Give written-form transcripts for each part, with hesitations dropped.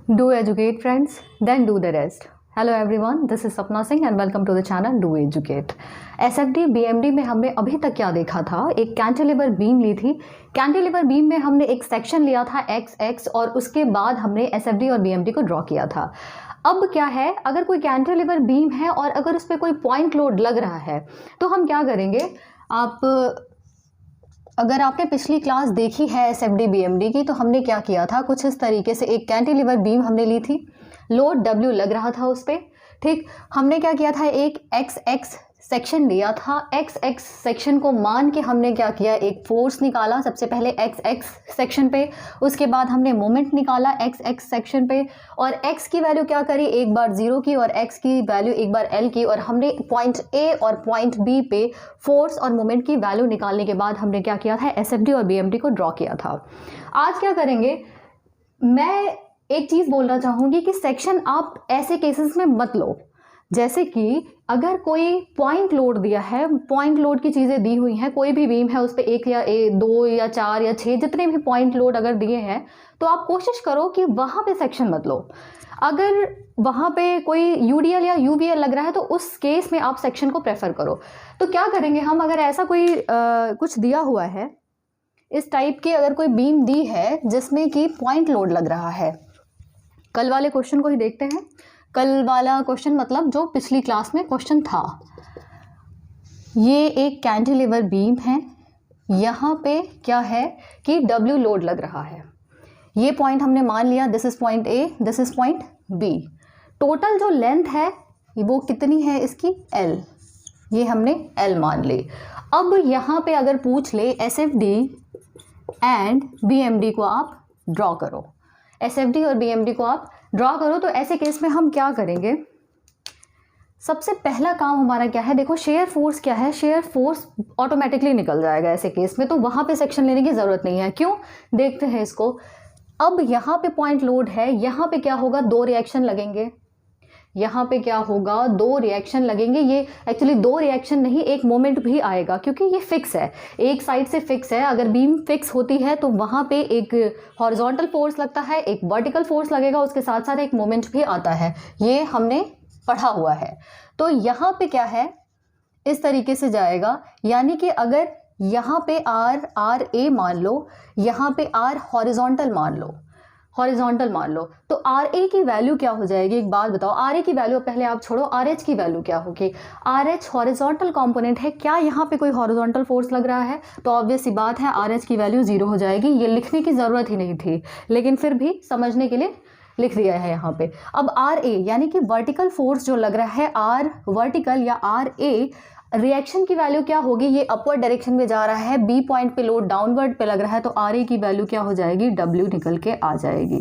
Do educate friends, then do the rest. Hello everyone, this is Sapna Singh and welcome to the channel Do Educate. SFD BMD में हमने अभी तक क्या देखा था, एक कैंटिलीवर बीम ली थी। कैंटिलीवर बीम में हमने एक सेक्शन लिया था XX और उसके बाद हमने SFD और BMD को ड्रॉ किया था। अब क्या है, अगर कोई कैंटिलीवर बीम है और अगर उस पर कोई पॉइंट लोड लग रहा है तो हम क्या करेंगे, अगर आपने पिछली क्लास देखी है SFD BMD की तो हमने क्या किया था, कुछ इस तरीके से एक कैंटिलीवर बीम हमने ली थी, लोड W लग रहा था उस पर। ठीक, हमने क्या किया था, एक XX सेक्शन लिया था। XX सेक्शन को मान के हमने क्या किया, एक फोर्स निकाला सबसे पहले XX सेक्शन पे, उसके बाद हमने मोमेंट निकाला XX सेक्शन पे और X की वैल्यू क्या करी, एक बार 0 की और X की वैल्यू एक बार L की, और हमने पॉइंट A और पॉइंट B पे फोर्स और मोमेंट की वैल्यू निकालने के बाद हमने क्या किया था, SFD और BMD को ड्रॉ किया था। आज क्या करेंगे, मैं एक चीज़ बोलना चाहूँगी कि सेक्शन आप ऐसे केसेस में मत लो, जैसे कि अगर कोई पॉइंट लोड दिया है, पॉइंट लोड की चीज़ें दी हुई हैं, कोई भी बीम है उस पर 1 या 2 या 4 या 6 जितने भी पॉइंट लोड अगर दिए हैं तो आप कोशिश करो कि वहाँ पे सेक्शन मत लो। अगर वहाँ पे कोई UDL या UVL लग रहा है तो उस केस में आप सेक्शन को प्रेफर करो। तो क्या करेंगे हम, अगर ऐसा कोई कुछ दिया हुआ है, इस टाइप की अगर कोई बीम दी है जिसमें कि पॉइंट लोड लग रहा है, कल वाले क्वेश्चन को ही देखते हैं। कल वाला क्वेश्चन मतलब जो पिछली क्लास में क्वेश्चन था, ये एक कैंटिलीवर बीम है, यहाँ पे क्या है कि W लोड लग रहा है। ये पॉइंट हमने मान लिया, this is point A, this is point B। Total जो लेंथ है वो कितनी है इसकी, L, ये हमने L मान ली। अब यहाँ पे अगर पूछ ले SFD एंड BMD को आप ड्रॉ करो, SFD और BMD को आप ड्रॉ करो, तो ऐसे केस में हम क्या करेंगे, सबसे पहला काम हमारा क्या है, देखो शेयर फोर्स क्या है, शेयर फोर्स ऑटोमेटिकली निकल जाएगा ऐसे केस में, तो वहाँ पे सेक्शन लेने की ज़रूरत नहीं है। क्यों, देखते हैं इसको। अब यहाँ पे पॉइंट लोड है, यहाँ पे क्या होगा, 2 रिएक्शन लगेंगे, यहाँ पे क्या होगा, 2 रिएक्शन लगेंगे। ये एक्चुअली 2 रिएक्शन नहीं, एक मोमेंट भी आएगा क्योंकि ये फिक्स है, एक साइड से फिक्स है। अगर बीम फिक्स होती है तो वहाँ पे एक हॉरिजॉन्टल फोर्स लगता है, एक वर्टिकल फोर्स लगेगा, उसके साथ साथ एक मोमेंट भी आता है, ये हमने पढ़ा हुआ है। तो यहाँ पे क्या है, इस तरीके से जाएगा, यानी कि अगर यहाँ पे R A मान लो, यहाँ पे R हॉरिजॉन्टल मान लो, हॉरिजॉन्टल मान लो, तो RA की वैल्यू क्या हो जाएगी, एक बात बताओ, RA की वैल्यू पहले आप छोड़ो, RH की वैल्यू क्या होगी। RH हॉरिजॉन्टल कंपोनेंट है, क्या यहाँ पे कोई हॉरिजॉन्टल फोर्स लग रहा है, तो ऑब्वियस सी बात है RH की वैल्यू 0 हो जाएगी। ये लिखने की ज़रूरत ही नहीं थी, लेकिन फिर भी समझने के लिए लिख दिया है यहाँ पे। अब RA यानी कि वर्टिकल फोर्स जो लग रहा है, R वर्टिकल या RA, रिएक्शन की वैल्यू क्या होगी, ये अपवर्ड डायरेक्शन में जा रहा है, B पॉइंट पे लोड डाउनवर्ड पे लग रहा है, तो RA की वैल्यू क्या हो जाएगी, W निकल के आ जाएगी।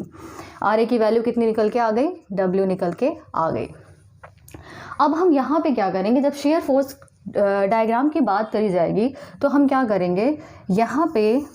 RA की वैल्यू कितनी निकल के आ गई, W निकल के आ गई। अब हम यहाँ पे क्या करेंगे, जब शेयर फोर्स डायग्राम की बात करी जाएगी तो हम क्या करेंगे, यहाँ पे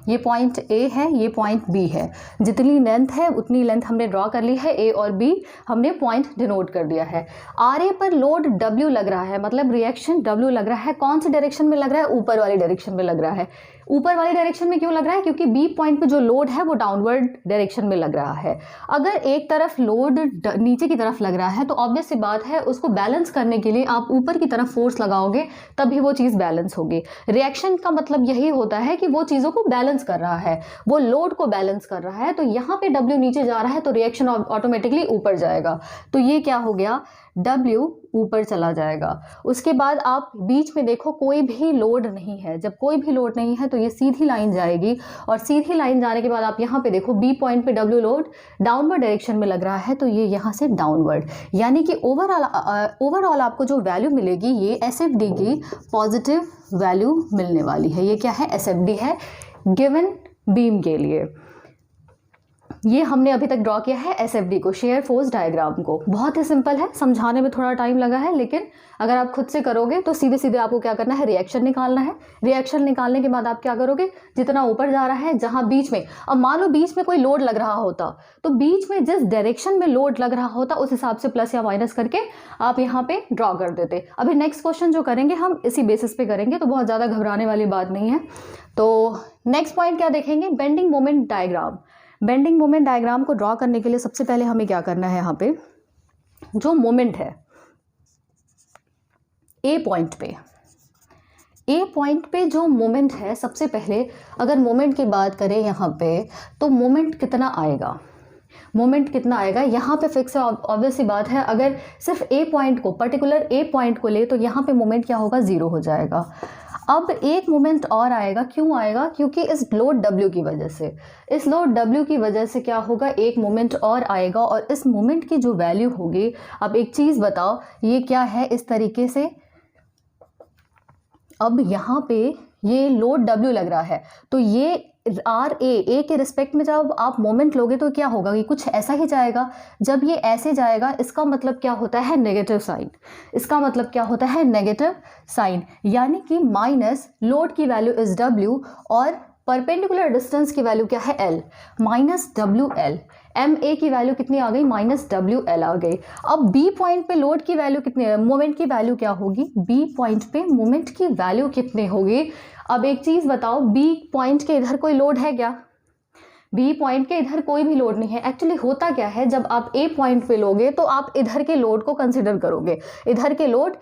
ये पॉइंट A है, ये पॉइंट B है, जितनी लेंथ है उतनी लेंथ हमने ड्रॉ कर ली है, A और B हमने पॉइंट डिनोट कर दिया है। RA पर लोड W लग रहा है, मतलब रिएक्शन W लग रहा है, कौन सी डायरेक्शन में लग रहा है, ऊपर वाली डायरेक्शन में लग रहा है। ऊपर वाली डायरेक्शन में क्यों लग रहा है, क्योंकि B पॉइंट पे जो लोड है वो डाउनवर्ड डायरेक्शन में लग रहा है। अगर एक तरफ लोड नीचे की तरफ लग रहा है तो ऑब्वियस सी बात है, उसको बैलेंस करने के लिए आप ऊपर की तरफ फोर्स लगाओगे तभी वो चीज़ बैलेंस होगी। रिएक्शन का मतलब यही होता है कि वो चीज़ों को बैलेंस कर रहा है, वो लोड को बैलेंस कर रहा है। तो यहाँ पे W नीचे जा रहा है तो रिएक्शन ऑटोमेटिकली ऊपर जाएगा, तो ये क्या हो गया, W ऊपर चला जाएगा। उसके बाद आप बीच में देखो कोई भी लोड नहीं है, जब कोई भी लोड नहीं है तो ये सीधी लाइन जाएगी, और सीधी लाइन जाने के बाद आप यहाँ पे देखो B पॉइंट पे W लोड डाउनवर्ड डायरेक्शन में लग रहा है, तो ये यहाँ से डाउनवर्ड, यानी कि ओवरऑल आपको जो वैल्यू मिलेगी ये SFD की पॉजिटिव वैल्यू मिलने वाली है। ये क्या है, SFD है गिवन बीम के लिए। ये हमने अभी तक ड्रॉ किया है SFD को, शेयर फोर्स डायग्राम को। बहुत ही सिंपल है, समझाने में थोड़ा टाइम लगा है, लेकिन अगर आप खुद से करोगे तो सीधे सीधे आपको क्या करना है, रिएक्शन निकालना है। रिएक्शन निकालने के बाद आप क्या करोगे, जितना ऊपर जा रहा है, जहाँ बीच में, अब मान लो बीच में कोई लोड लग रहा होता तो बीच में जिस डायरेक्शन में लोड लग रहा होता उस हिसाब से प्लस या माइनस करके आप यहाँ पे ड्रॉ कर देते। अभी नेक्स्ट क्वेश्चन जो करेंगे हम इसी बेसिस पे करेंगे, तो बहुत ज़्यादा घबराने वाली बात नहीं है। तो नेक्स्ट पॉइंट क्या देखेंगे, bending moment diagram. Bending moment diagram को ड्रॉ करने के लिए सबसे पहले हमें क्या करना है, यहाँ पे जो मोमेंट है ए पॉइंट पे जो मोमेंट है, सबसे पहले अगर मोमेंट की बात करें यहाँ पे, तो मोमेंट कितना आएगा, यहाँ पे फिक्स है, ऑब्वियस सी बात है। अगर सिर्फ ए पॉइंट को, पर्टिकुलर ए पॉइंट को ले तो यहाँ पे मोमेंट क्या होगा, 0 हो जाएगा। अब एक मोमेंट और आएगा, क्यों आएगा, क्योंकि इस लोड W की वजह से, इस लोड W की वजह से क्या होगा, एक मोमेंट और आएगा, और इस मोमेंट की जो वैल्यू होगी, अब एक चीज़ बताओ, ये क्या है, इस तरीके से, अब यहाँ पे ये लोड W लग रहा है, तो ये ए के रिस्पेक्ट में जब आप मोमेंट लोगे तो क्या होगा, ये कुछ ऐसा ही जाएगा। जब ये ऐसे जाएगा, इसका मतलब क्या होता है, नेगेटिव साइन, यानी कि माइनस लोड की वैल्यू इज W और परपेंडिकुलर डिस्टेंस की वैल्यू क्या है, L, माइनस WL। MA की वैल्यू कितनी आ गई, माइनस WL आ गई। अब B पॉइंट पे लोड की वैल्यू कितनी है, मोमेंट की वैल्यू क्या होगी, B पॉइंट पे मोमेंट की वैल्यू कितनी होगी। अब एक चीज़ बताओ, B पॉइंट के इधर कोई लोड है क्या, B पॉइंट के इधर कोई भी लोड नहीं है। एक्चुअली होता क्या है, जब आप A पॉइंट पे लोगे तो आप इधर के लोड को कंसिडर करोगे, इधर के लोड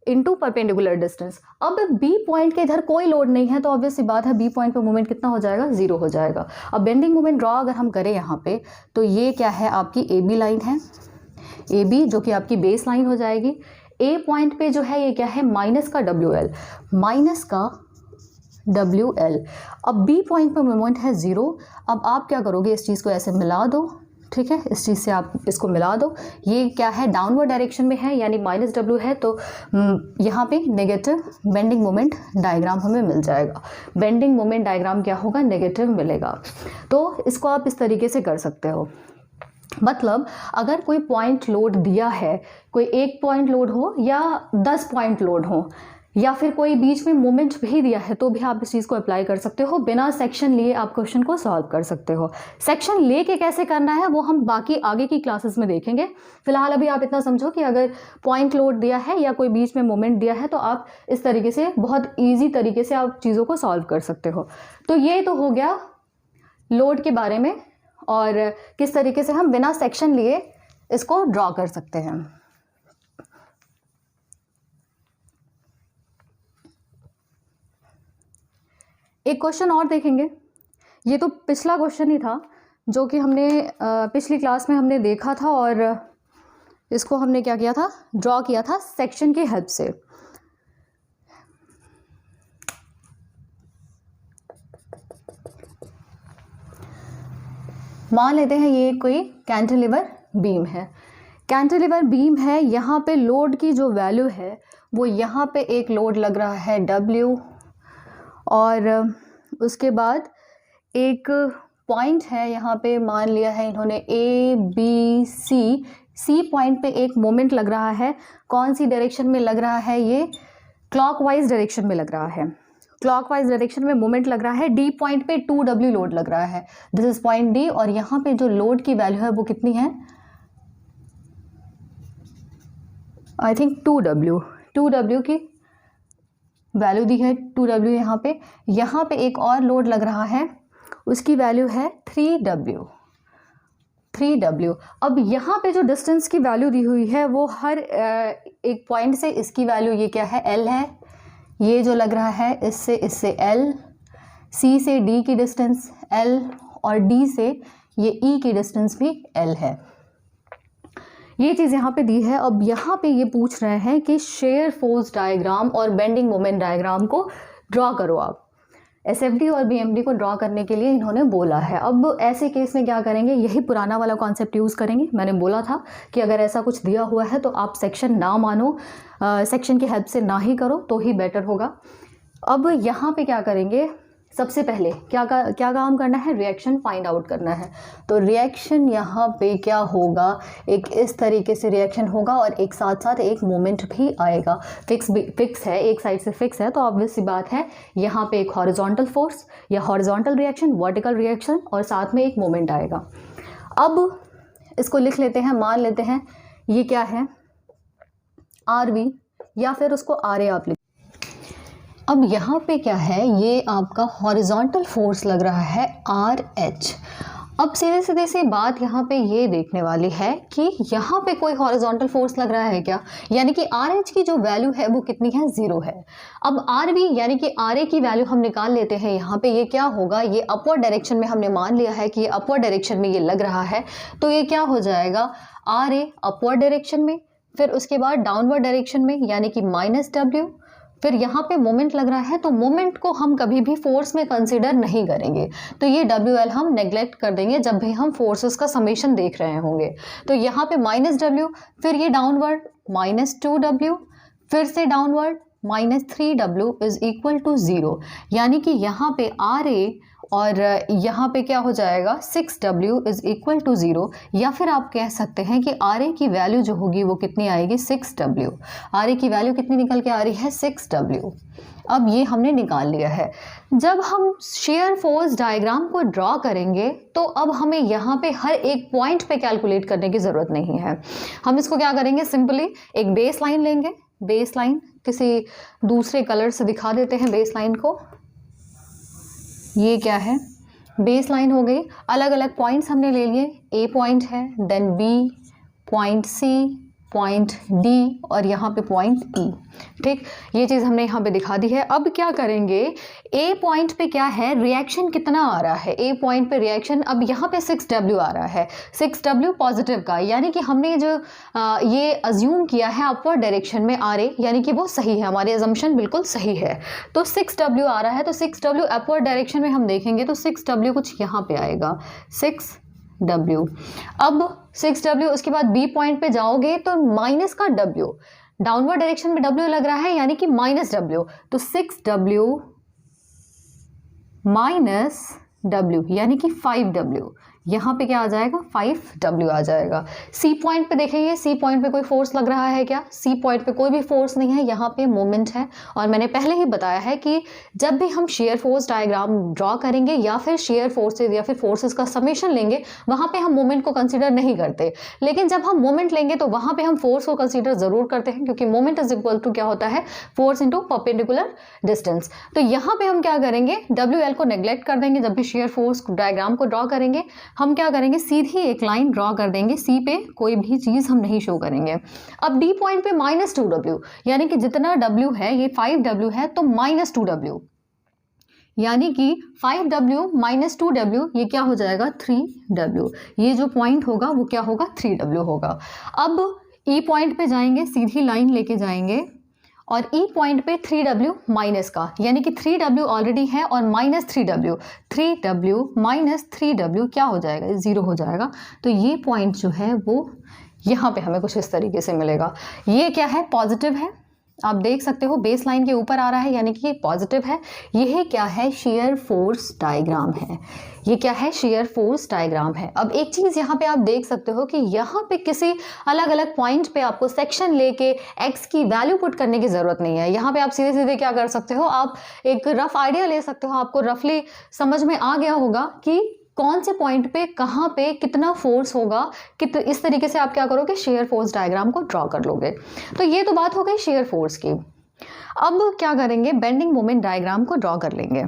इनटू परपेंडिकुलर डिस्टेंस। अब B पॉइंट के इधर कोई लोड नहीं है, तो ऑब्वियस सी बात है B पॉइंट पे मोमेंट कितना हो जाएगा, 0 हो जाएगा। अब बेंडिंग मोमेंट ड्रॉ अगर हम करें यहाँ पे, तो ये क्या है, आपकी AB लाइन है, AB जो कि आपकी बेस लाइन हो जाएगी। A पॉइंट पे जो है ये क्या है, माइनस का WL। अब B पॉइंट पे मोमेंट है 0। अब आप क्या करोगे, इस चीज़ को ऐसे मिला दो, ठीक है, इस चीज़ से आप इसको मिला दो, ये क्या है, डाउनवर्ड डायरेक्शन में है, यानी माइनस W है, तो यहाँ पे नेगेटिव बेंडिंग मोमेंट डायग्राम हमें मिल जाएगा। बेंडिंग मोमेंट डायग्राम क्या होगा, नेगेटिव मिलेगा। तो इसको आप इस तरीके से कर सकते हो, मतलब अगर कोई पॉइंट लोड दिया है, कोई 1 पॉइंट लोड हो या 10 पॉइंट लोड हो, या फिर कोई बीच में मोमेंट भी दिया है, तो भी आप इस चीज़ को अप्लाई कर सकते हो, बिना सेक्शन लिए आप क्वेश्चन को सॉल्व कर सकते हो। सेक्शन लेके कैसे करना है वो हम बाकी आगे की क्लासेस में देखेंगे। फिलहाल अभी आप इतना समझो कि अगर पॉइंट लोड दिया है या कोई बीच में मोमेंट दिया है, तो आप इस तरीके से, बहुत ईजी तरीके से आप चीज़ों को सॉल्व कर सकते हो। तो ये तो हो गया लोड के बारे में, और किस तरीके से हम बिना सेक्शन लिए इसको ड्रॉ कर सकते हैं। एक क्वेश्चन और देखेंगे, ये तो पिछला क्वेश्चन ही था जो कि हमने पिछली क्लास में हमने देखा था, और इसको हमने क्या किया था, ड्रॉ किया था सेक्शन की हेल्प से। मान लेते हैं ये कोई कैंटिलीवर बीम है, यहाँ पे लोड की जो वैल्यू है वो, यहाँ पे एक लोड लग रहा है W, और उसके बाद एक पॉइंट है यहाँ पे, मान लिया है इन्होंने C पॉइंट पे एक मोमेंट लग रहा है। कौन सी डायरेक्शन में लग रहा है, ये क्लॉकवाइज डायरेक्शन में लग रहा है, क्लॉकवाइज डायरेक्शन में मोमेंट लग रहा है। D पॉइंट पे 2W लोड लग रहा है, दिस इज पॉइंट D, और यहाँ पे जो लोड की वैल्यू है वो कितनी है, आई थिंक 2W की वैल्यू दी है, 2W यहाँ पे एक और लोड लग रहा है, उसकी वैल्यू है 3W। अब यहाँ पे जो डिस्टेंस की वैल्यू दी हुई है वो हर एक पॉइंट से इसकी वैल्यू, ये क्या है, L है, ये जो लग रहा है इससे L, C से D की डिस्टेंस L, और D से ये E की डिस्टेंस भी L है। ये चीज़ यहाँ पे दी है। अब यहाँ पे ये पूछ रहे हैं कि शेयर फोर्स डायग्राम और बेंडिंग मोमेंट डायग्राम को ड्रॉ करो। आप SFD और BMD को ड्रॉ करने के लिए इन्होंने बोला है। अब ऐसे केस में क्या करेंगे, यही पुराना वाला कॉन्सेप्ट यूज़ करेंगे। मैंने बोला था कि अगर ऐसा कुछ दिया हुआ है तो आप सेक्शन ना मानो, सेक्शन की हेल्प से ना ही करो तो ही बेटर होगा। अब यहाँ पे क्या करेंगे, सबसे पहले क्या काम करना है, रिएक्शन फाइंड आउट करना है। तो रिएक्शन यहाँ पे क्या होगा, एक इस तरीके से रिएक्शन होगा और एक साथ साथ एक मोमेंट भी आएगा। फिक्स है, एक साइड से फिक्स है, तो ऑब्वियस सी बात है यहाँ पे एक हॉरिजॉन्टल फोर्स या हॉरिजॉन्टल रिएक्शन, वर्टिकल रिएक्शन और साथ में एक मोमेंट आएगा। अब इसको लिख लेते हैं, मान लेते हैं ये क्या है, RV या फिर उसको RA आप लिख। अब यहाँ पे क्या है, ये आपका हॉरिजॉन्टल फोर्स लग रहा है RH, अब सीधे सीधे सी बात यहाँ पे ये देखने वाली है कि यहाँ पे कोई हॉरिजॉन्टल फोर्स लग रहा है क्या, यानी कि आर एच की जो वैल्यू है वो कितनी है, 0 है। अब आर बी यानी कि आर ए की वैल्यू हम निकाल लेते हैं। यहाँ पे ये क्या होगा, ये अपवर्ड डायरेक्शन में हमने मान लिया है कि ये अपवर्ड डायरेक्शन में ये लग रहा है, तो ये क्या हो जाएगा, आर ए अपवर्ड डायरेक्शन में, फिर उसके बाद डाउनवर्ड डायरेक्शन में यानी कि -w, फिर यहाँ पे मोमेंट लग रहा है तो मोमेंट को हम कभी भी फोर्स में कंसीडर नहीं करेंगे, तो ये WL हम नेग्लेक्ट कर देंगे जब भी हम फोर्सेस का समेशन देख रहे होंगे। तो यहाँ पे -w, फिर ये डाउनवर्ड -2w, फिर से downward -3w is equal to 0, यानी कि यहाँ पे RA और यहाँ पे क्या हो जाएगा 6w इज इक्वल टू 0, या फिर आप कह सकते हैं कि RA की वैल्यू जो होगी वो कितनी आएगी 6w। RA की वैल्यू कितनी निकल के आ रही है 6w। अब ये हमने निकाल लिया है। जब हम शेयर फोर्स डायग्राम को ड्रॉ करेंगे तो अब हमें यहाँ पे हर एक पॉइंट पे कैलकुलेट करने की ज़रूरत नहीं है। हम इसको क्या करेंगे, सिंपली एक बेस लाइन लेंगे। बेस लाइन किसी दूसरे कलर से दिखा देते हैं बेस लाइन को। ये क्या है, बेस लाइन हो गई। अलग अलग पॉइंट्स हमने ले लिए, ए पॉइंट है, then B, point C, point D और यहाँ पे पॉइंट ई। ठीक, ये चीज़ हमने यहाँ पे दिखा दी है। अब क्या करेंगे, ए पॉइंट पे क्या है, रिएक्शन कितना आ रहा है, ए पॉइंट पे रिएक्शन अब यहाँ पे 6w आ रहा है, 6w पॉजिटिव का, यानी कि हमने जो ये अज्यूम किया है अपवर्ड डायरेक्शन में RA, यानी कि वो सही है, हमारी अजम्पशन बिल्कुल सही है। तो 6w आ रहा है, तो 6w अपवर्ड डायरेक्शन में हम देखेंगे तो 6w कुछ यहाँ पे आएगा 6w। अब 6w उसके बाद बी पॉइंट पे जाओगे तो माइनस का w, डाउनवर्ड डायरेक्शन में w लग रहा है यानी कि -w, तो 6w माइनस w यानी कि 5w, यहाँ पे क्या आ जाएगा 5w आ जाएगा। सी पॉइंट पे देखेंगे, सी पॉइंट पे कोई फोर्स लग रहा है क्या, सी पॉइंट पे कोई भी फोर्स नहीं है, यहाँ पे मोमेंट है। और मैंने पहले ही बताया है कि जब भी हम शेयर फोर्स डायग्राम ड्रॉ करेंगे या फिर शेयर फोर्सेज या फिर फोर्सेस का समेशन लेंगे, वहाँ पे हम मोमेंट को कंसिडर नहीं करते, लेकिन जब हम मोमेंट लेंगे तो वहाँ पे हम फोर्स को कंसिडर जरूर करते हैं, क्योंकि मोमेंट इज इक्वल टू क्या होता है, फोर्स इंटू परपेंडिकुलर डिस्टेंस। तो यहाँ पे हम क्या करेंगे, WL को नेग्लेक्ट कर देंगे। जब भी शेयर फोर्स डायग्राम को ड्रॉ करेंगे हम क्या करेंगे, सीधी एक लाइन ड्रॉ कर देंगे, सी पे कोई भी चीज़ हम नहीं शो करेंगे। अब डी पॉइंट पे -2w, यानी कि जितना w है ये 5w है, तो -2w यानी कि 5w माइनस 2w ये क्या हो जाएगा 3w। ये जो पॉइंट होगा वो क्या होगा 3w होगा। अब ई पॉइंट पे जाएंगे, सीधी लाइन लेके जाएंगे और ई पॉइंट पे 3w माइनस का, यानी कि 3w ऑलरेडी है और -3w, 3w माइनस 3w क्या हो जाएगा, 0 हो जाएगा। तो ये पॉइंट जो है वो यहाँ पे हमें कुछ इस तरीके से मिलेगा। ये क्या है, पॉजिटिव है, आप देख सकते हो बेस लाइन के ऊपर आ रहा है, यानी कि ये पॉजिटिव है। यह क्या है, शेयर फोर्स डायग्राम है। ये क्या है, शेयर फोर्स डायग्राम है। अब एक चीज़ यहाँ पे आप देख सकते हो कि यहाँ पे किसी अलग अलग पॉइंट पे आपको सेक्शन लेके x की वैल्यू पुट करने की ज़रूरत नहीं है। यहाँ पे आप सीधे सीधे क्या कर सकते हो, आप एक रफ आइडिया ले सकते हो। आपको रफली समझ में आ गया होगा कि कौन से पॉइंट पे कहाँ पे कितना फोर्स होगा, इस तरीके से आप क्या करोगे, शेयर फोर्स डायग्राम को ड्रॉ कर लोगे। तो ये तो बात हो गई शेयर फोर्स की। अब क्या करेंगे, बेंडिंग मोमेंट डायग्राम को ड्रॉ कर लेंगे।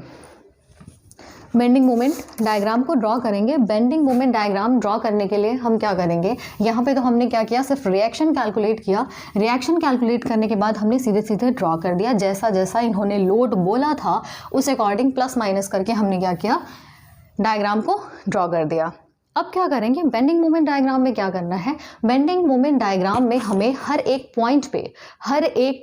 बेंडिंग मोमेंट डायग्राम को ड्रॉ करेंगे। बेंडिंग मोमेंट डायग्राम ड्रॉ करने के लिए हम क्या करेंगे, यहाँ पे तो हमने क्या किया, सिर्फ रिएक्शन कैलकुलेट किया। रिएक्शन कैलकुलेट करने के बाद हमने सीधे सीधे ड्रॉ कर दिया, जैसा जैसा इन्होंने लोड बोला था उस अकॉर्डिंग प्लस माइनस करके हमने क्या किया, डायग्राम को ड्रॉ कर दिया। अब क्या करेंगे, बेंडिंग मोमेंट डायग्राम में क्या करना है, बेंडिंग मोमेंट डायग्राम में हमें हर एक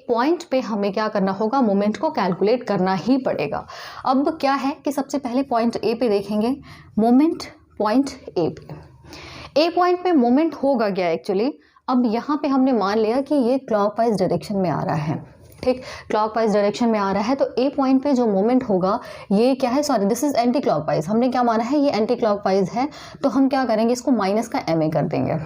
पॉइंट पे हमें क्या करना होगा, मोमेंट को कैलकुलेट करना ही पड़ेगा। अब क्या है कि सबसे पहले पॉइंट ए पे देखेंगे, मोमेंट पॉइंट ए पे। ए पॉइंट पे मोमेंट होगा क्या एक्चुअली, अब यहाँ पे हमने मान लिया कि ये क्लॉकवाइज डायरेक्शन में आ रहा है, ठीक, क्लॉकवाइज डायरेक्शन में आ रहा है। तो ए पॉइंट पे जो मोमेंट होगा ये क्या है, sorry this is anti clockwise, हमने क्या माना है, ये एंटी क्लॉकवाइज है। तो हम क्या करेंगे, इसको माइनस का एम ए कर देंगे,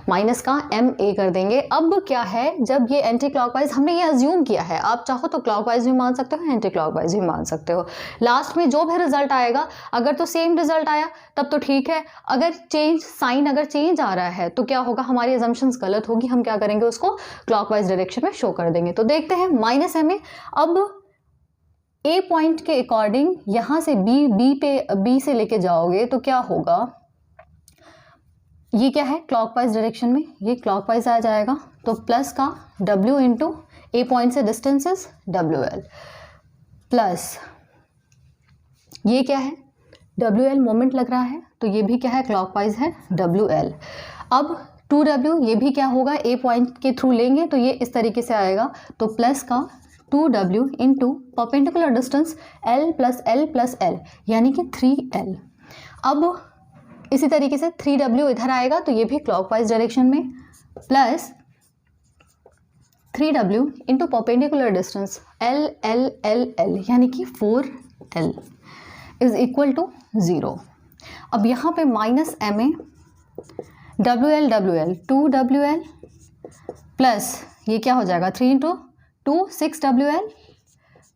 माइनस का एम ए कर देंगे। अब क्या है, जब ये एंटी क्लॉकवाइज हमने ये अज्यूम किया है, आप चाहो तो क्लॉकवाइज भी मान सकते हो, एंटी क्लॉकवाइज भी मान सकते हो। लास्ट में जो भी रिजल्ट आएगा, अगर तो सेम रिजल्ट आया तब तो ठीक है, अगर साइन अगर चेंज आ रहा है तो क्या होगा, हमारी अजम्पशंस गलत होगी, हम क्या करेंगे, उसको क्लॉकवाइज डायरेक्शन में शो कर देंगे। तो देखते हैं माइनस एम ए। अब ए पॉइंट के अकॉर्डिंग यहाँ से बी से लेके जाओगे तो क्या होगा, ये क्या है क्लॉकवाइज डायरेक्शन में, ये क्लॉकवाइज आ जाएगा, तो प्लस का W इंटू ए पॉइंट से डिस्टेंस इज WL प्लस ये क्या है WL मोमेंट लग रहा है, तो ये भी क्या है क्लॉकवाइज है WL। अब 2W ये भी क्या होगा ए पॉइंट के थ्रू लेंगे तो ये इस तरीके से आएगा, तो प्लस का 2W into perpendicular distance L plus L यानी कि 3L। अब इसी तरीके से 3W इधर आएगा तो ये भी क्लॉकवाइज डायरेक्शन में, plus 3W into perpendicular distance L यानी कि 4L इज इक्वल टू 0। अब यहाँ पे minus MA WL 2WL plus ये क्या हो जाएगा 3 into 2 6WL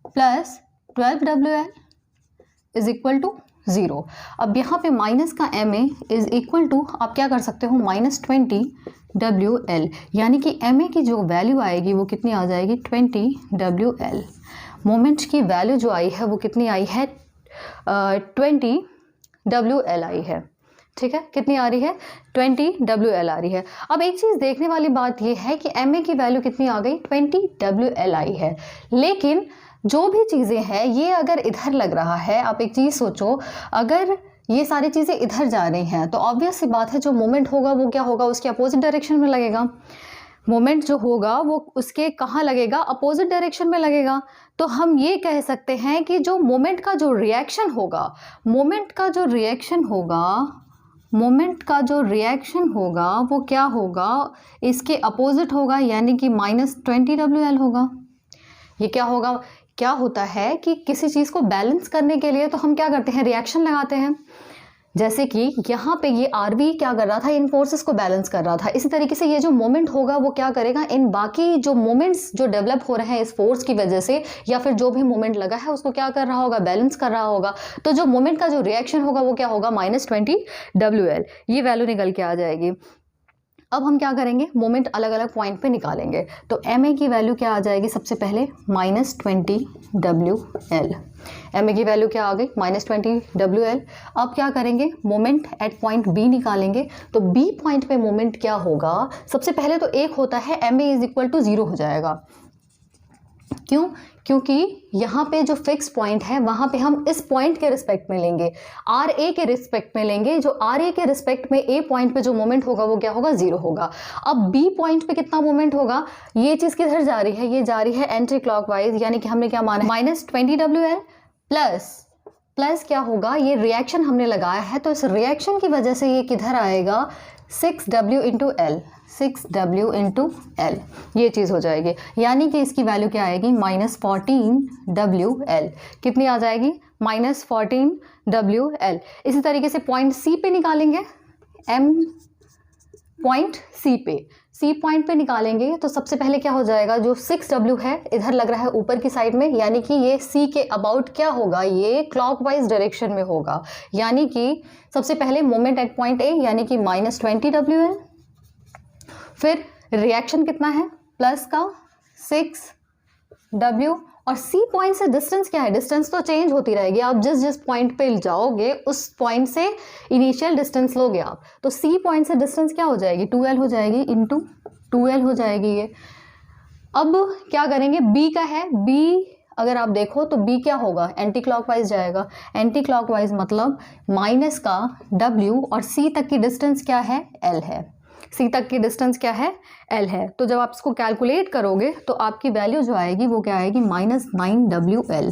plus 12WL is equal to 0। अब यहाँ पे माइनस का MA इज इक्वल टू आप क्या कर सकते हो -20WL यानी कि MA की जो वैल्यू आएगी वो कितनी आ जाएगी 20WL। मोमेंट की वैल्यू जो आई है वो कितनी आई है 20WL आई है, ठीक है, कितनी आ रही है 20WL आ रही है। अब एक चीज़ देखने वाली बात यह है कि MA की वैल्यू कितनी आ गई 20WL आई है, लेकिन जो भी चीज़ें हैं ये अगर इधर लग रहा है, आप एक चीज़ सोचो, अगर ये सारी चीज़ें इधर जा रही हैं तो ऑब्वियस सी बात है जो मोमेंट होगा वो क्या होगा उसके अपोजिट डायरेक्शन में लगेगा। मोमेंट जो होगा वो उसके कहाँ लगेगा अपोजिट डायरेक्शन में लगेगा। तो हम ये कह सकते हैं कि जो मोमेंट का जो रिएक्शन होगा वो क्या होगा इसके अपोजिट होगा यानी कि -20WL होगा। ये क्या होता है कि किसी चीज़ को बैलेंस करने के लिए तो हम क्या करते हैं रिएक्शन लगाते हैं, जैसे कि यहाँ पे ये RV क्या कर रहा था इन फोर्सेस को बैलेंस कर रहा था, इसी तरीके से ये जो मोमेंट होगा वो क्या करेगा इन बाकी जो मोमेंट्स जो डेवलप हो रहे हैं इस फोर्स की वजह से या फिर जो भी मोमेंट लगा है उसको क्या कर रहा होगा बैलेंस कर रहा होगा। तो जो मोमेंट का जो रिएक्शन होगा वो क्या होगा -20WL, ये वैल्यू निकल के आ जाएगी। अब हम क्या करेंगे मोमेंट अलग अलग पॉइंट पे निकालेंगे, तो MA की वैल्यू क्या आ जाएगी सबसे पहले -20WL। MA की वैल्यू क्या आ गई -20WL। अब क्या करेंगे मोमेंट एट पॉइंट B निकालेंगे, तो B पॉइंट पे मोमेंट क्या होगा सबसे पहले तो एक होता है MA इज इक्वल टू 0 हो जाएगा। क्यों? क्योंकि यहाँ पे जो फिक्स पॉइंट है वहाँ पे हम इस पॉइंट के रिस्पेक्ट में लेंगे, RA के रिस्पेक्ट में लेंगे, जो RA के रिस्पेक्ट में A पॉइंट पे जो मोमेंट होगा वो क्या होगा 0 होगा। अब B पॉइंट पे कितना मोमेंट होगा, ये चीज़ किधर जा रही है, ये जा रही है एंटी क्लॉकवाइज, यानी कि हमने क्या माना -20WL प्लस क्या होगा ये रिएक्शन हमने लगाया है तो इस रिएक्शन की वजह से ये किधर आएगा 6W इंटू L, ये चीज़ हो जाएगी, यानी कि इसकी वैल्यू क्या आएगी -14WL। कितनी आ जाएगी -14WL। इसी तरीके से पॉइंट C पे निकालेंगे, M पॉइंट C पॉइंट पे निकालेंगे तो सबसे पहले क्या हो जाएगा जो 6W है इधर लग रहा है ऊपर की साइड में, यानी कि ये C के अबाउट क्या होगा ये क्लॉकवाइज डायरेक्शन में होगा, यानी कि सबसे पहले मोमेंट एट पॉइंट A यानी कि -20WL। फिर रिएक्शन कितना है प्लस का 6W और C पॉइंट से डिस्टेंस क्या है, डिस्टेंस तो चेंज होती रहेगी, आप जिस पॉइंट पे जाओगे उस पॉइंट से इनिशियल डिस्टेंस लोगे आप, तो C पॉइंट से डिस्टेंस क्या हो जाएगी 2L हो जाएगी इंटू 2L हो जाएगी ये। अब क्या करेंगे B का है, B अगर आप देखो तो B क्या होगा एंटी क्लॉकवाइज जाएगा, एंटी क्लॉकवाइज मतलब माइनस का W और C तक की डिस्टेंस क्या है L है, C तक की डिस्टेंस क्या है L है। तो जब आप इसको कैलकुलेट करोगे तो आपकी वैल्यू जो आएगी वो क्या आएगी -9WL।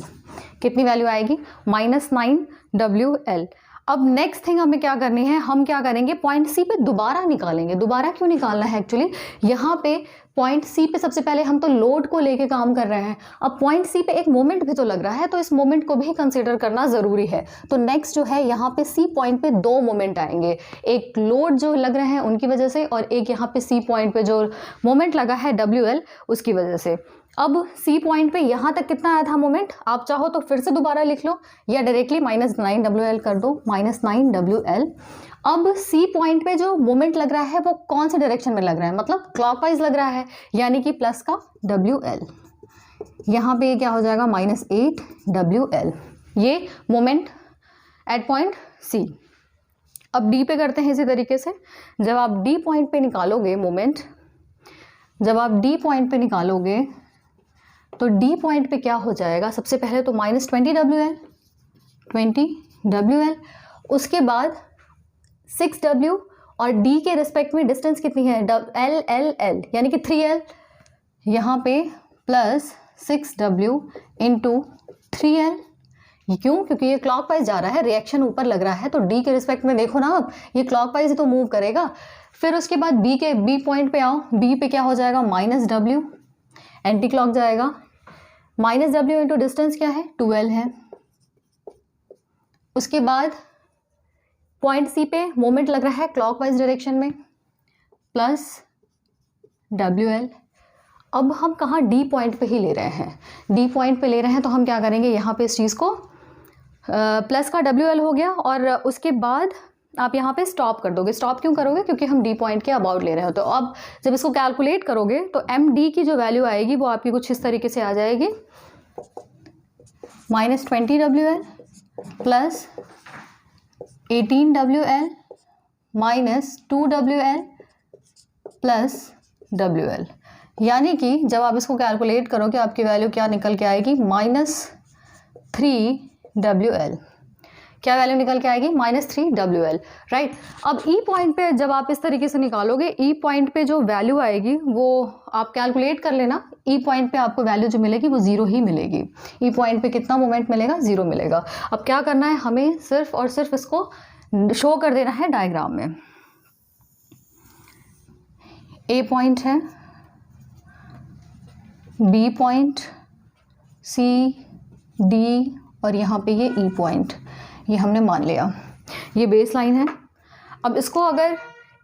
कितनी वैल्यू आएगी -9WL। अब नेक्स्ट थिंग हमें क्या करनी है, हम क्या करेंगे पॉइंट C पे दोबारा निकालेंगे। दोबारा क्यों निकालना है एक्चुअली, यहाँ पे पॉइंट C पे सबसे पहले हम तो लोड को लेके काम कर रहे हैं, अब पॉइंट C पे एक मोमेंट भी तो लग रहा है तो इस मोमेंट को भी कंसीडर करना ज़रूरी है। तो नेक्स्ट जो है यहाँ पे C पॉइंट पे 2 मोमेंट आएंगे, एक लोड जो लग रहे हैं उनकी वजह से और एक यहाँ पे C पॉइंट पे जो मोमेंट लगा है WL उसकी वजह से। अब C पॉइंट पे यहाँ तक कितना आया था मोमेंट, आप चाहो तो फिर से दोबारा लिख लो या डायरेक्टली -9WL कर दो -9WL। अब C पॉइंट पे जो मोमेंट लग रहा है वो कौन से डायरेक्शन में लग रहा है, मतलब क्लॉकवाइज लग रहा है, यानी कि प्लस का WL। यहाँ पे क्या हो जाएगा -8WL, ये मोमेंट एट पॉइंट C। अब डी पे करते हैं इसी तरीके से। जब आप डी पॉइंट पे निकालोगे मोमेंट, जब आप डी पॉइंट पे निकालोगे तो डी पॉइंट पे क्या हो जाएगा, सबसे पहले तो -20 WL, उसके बाद 6W, और डी के रिस्पेक्ट में डिस्टेंस कितनी है, L यानी कि 3L, यहाँ पे प्लस 6W इंटू 3L। क्यों? क्योंकि ये क्लॉकवाइज जा रहा है, रिएक्शन ऊपर लग रहा है, तो डी के रिस्पेक्ट में देखो ना आप, ये क्लॉकवाइज ही तो मूव करेगा। फिर उसके बाद बी पॉइंट पे आओ, बी पे क्या हो जाएगा, -W, एंटी क्लॉक जाएगा, -W इंटू डिस्टेंस क्या है, 2L है। उसके बाद पॉइंट सी पे मोमेंट लग रहा है क्लॉकवाइज डायरेक्शन में, प्लस WL। अब हम कहाँ, डी पॉइंट पे ही ले रहे हैं, डी पॉइंट पे ले रहे हैं, तो हम क्या करेंगे, यहाँ पे इस चीज़ को प्लस का WL हो गया, और उसके बाद आप यहाँ पे स्टॉप कर दोगे। स्टॉप क्यों करोगे, क्योंकि हम डी पॉइंट के अबाउट ले रहे हो। तो अब जब इसको कैलकुलेट करोगे तो MD की जो वैल्यू आएगी वो आपकी कुछ इस तरीके से आ जाएगी, -20 WL plus 18 WL minus 2 WL plus WL। यानी कि जब आप इसको कैलकुलेट करोगे आपकी वैल्यू क्या निकल के आएगी, -3 WL। क्या वैल्यू निकल के आएगी, -3 WL, राइट। अब ई पॉइंट पे जब आप इस तरीके से निकालोगे, ई पॉइंट पे जो वैल्यू आएगी वो आप कैलकुलेट कर लेना। ई पॉइंट पे आपको वैल्यू जो मिलेगी वो 0 ही मिलेगी। ई पॉइंट पे कितना मोमेंट मिलेगा, 0 मिलेगा। अब क्या करना है, हमें सिर्फ और सिर्फ इसको शो कर देना है डायग्राम में। ए पॉइंट है, बी पॉइंट, सी, डी, और यहाँ पे ये ई पॉइंट, ये हमने मान लिया, ये बेस लाइन है। अब इसको अगर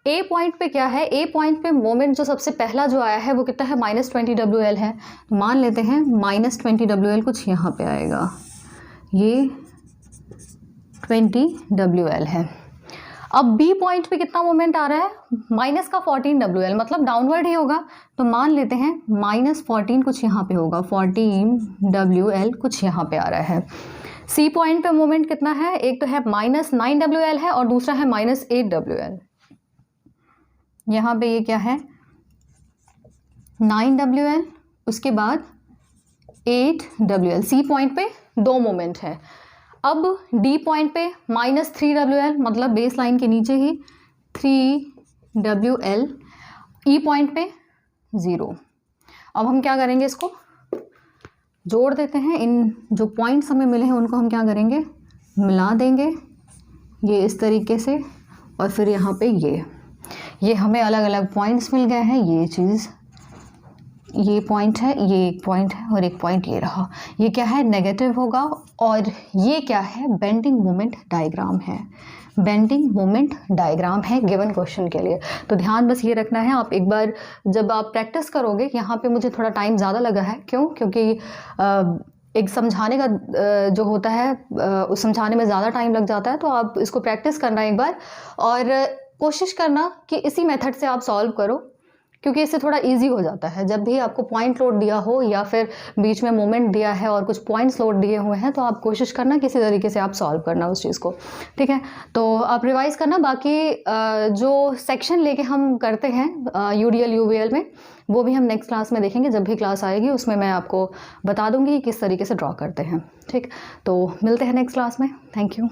ए पॉइंट पे क्या है, ए पॉइंट पे मोमेंट जो सबसे पहला जो आया है वो कितना है, -20 WL है। तो मान लेते हैं -20 WL कुछ यहाँ पे आएगा, ये 20 WL है। अब बी पॉइंट पे कितना मोमेंट आ रहा है, माइनस का 14 WL, मतलब डाउनवर्ड ही होगा। तो मान लेते हैं -14 कुछ यहाँ पे होगा, 14 WL कुछ यहाँ पे आ रहा है। सी पॉइंट पे मोमेंट कितना है, एक तो है -9 WL है और दूसरा है -8 WL। यहाँ पे ये क्या है, 9 WL, उसके बाद 8 WL। सी पॉइंट पे 2 मोमेंट है। अब डी पॉइंट पे -3 WL, मतलब बेस लाइन के नीचे ही 3 WL। ई पॉइंट पे 0। अब हम क्या करेंगे, इसको जोड़ देते हैं। इन जो पॉइंट्स हमें मिले हैं उनको हम क्या करेंगे, मिला देंगे, ये इस तरीके से, और फिर यहाँ पे ये हमें अलग अलग पॉइंट्स मिल गए हैं। ये चीज़, ये पॉइंट है, ये एक पॉइंट है, और एक पॉइंट ये रहा। ये क्या है, नेगेटिव होगा, और ये क्या है, बेंडिंग मोमेंट डायग्राम है। बेंडिंग मोमेंट डायग्राम है गिवन क्वेश्चन के लिए। तो ध्यान बस ये रखना है। आप एक बार जब आप प्रैक्टिस करोगे, यहाँ पे मुझे थोड़ा टाइम ज़्यादा लगा है, क्यों, क्योंकि एक समझाने का जो होता है उस समझाने में ज़्यादा टाइम लग जाता है। तो आप इसको प्रैक्टिस करना एक बार, और कोशिश करना कि इसी मेथड से आप सॉल्व करो, क्योंकि इससे थोड़ा इजी हो जाता है। जब भी आपको पॉइंट लोड दिया हो या फिर बीच में मोमेंट दिया है और कुछ पॉइंट्स लोड दिए हुए हैं, तो आप कोशिश करना किसी तरीके से आप सॉल्व करना उस चीज़ को, ठीक है। तो आप रिवाइज़ करना। बाकी जो सेक्शन लेके हम करते हैं UDL UVL में, वो भी हम नेक्स्ट क्लास में देखेंगे। जब भी क्लास आएगी उसमें मैं आपको बता दूंगी किस तरीके से ड्रॉ करते हैं, ठीक। तो मिलते हैं नेक्स्ट क्लास में। Thank you.